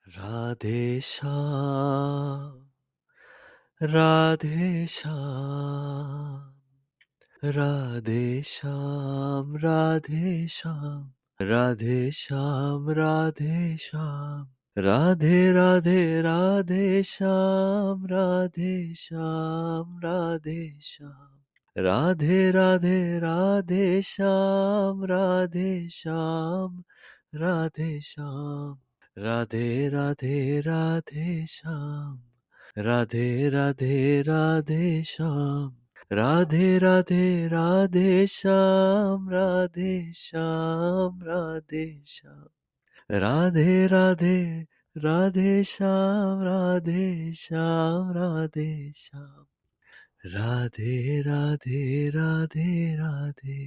Radhe Shyam, Radhe Shyam, Radhe Shyam, Radhe Shyam, Radhe Shyam, Radhe Shyam, Radhe Radhe Radhe Shyam, Radhe Shyam, Radhe Shyam, Radhe Radhe Radhe Shyam, Radhe Shyam, Radhe Shyam, Radhe Radhe Radhe Shyam, Radhe Radhe Radhe Shyam, Radhe Radhe Radhe Shyam, Radhe Shyam, Radhe Shyam, Radhe Radhe Radhe Shyam, Radhe Shyam, Radhe Shyam, Radhe Radhe Radhe Radhe,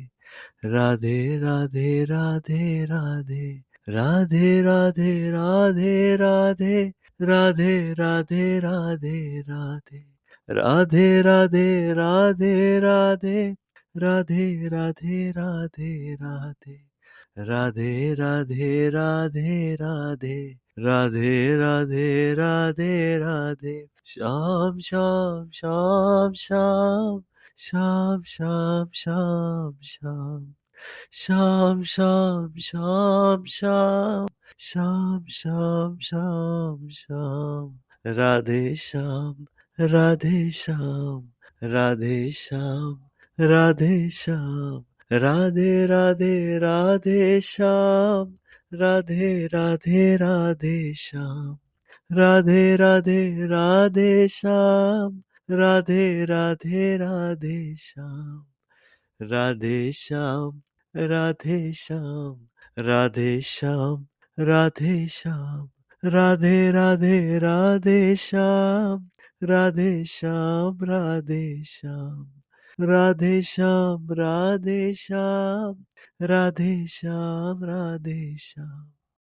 Radhe Radhe Radhe Radhe, Radhe Radhe Radhe Radhe, Radhe Radhe Radhe Radhe, Radhe Radhe Radhe Radhe, Radhe Radhe Radhe Radhe, Radhe Radhe Radhe Radhe, Radhe Radhe Radhe Radhe, Shyam Shyam Shyam Shyam, Shyam Shyam Shyam Shyam, Shyam Shyam Shyam Shyam, Shyam Shyam Shyam Shyam, Radhe Shyam, Radhe Shyam, Radhe Shyam, Radhe Shyam, Radhe Radhe Radhe Shyam, Radhe Radhe Radhe Shyam, Radhe Radhe Radhe Shyam, Radhe Radhe Radhe Shyam, Radhe Shyam, Radhe Shyam, Radhe Shyam, Radhe Shyam, Radhe Radhe Radhe Shyam, Radhe Shyam, Radhe Shyam, Radhe Shyam, Radhe Shyam, Radhe Shyam, Radhe Shyam.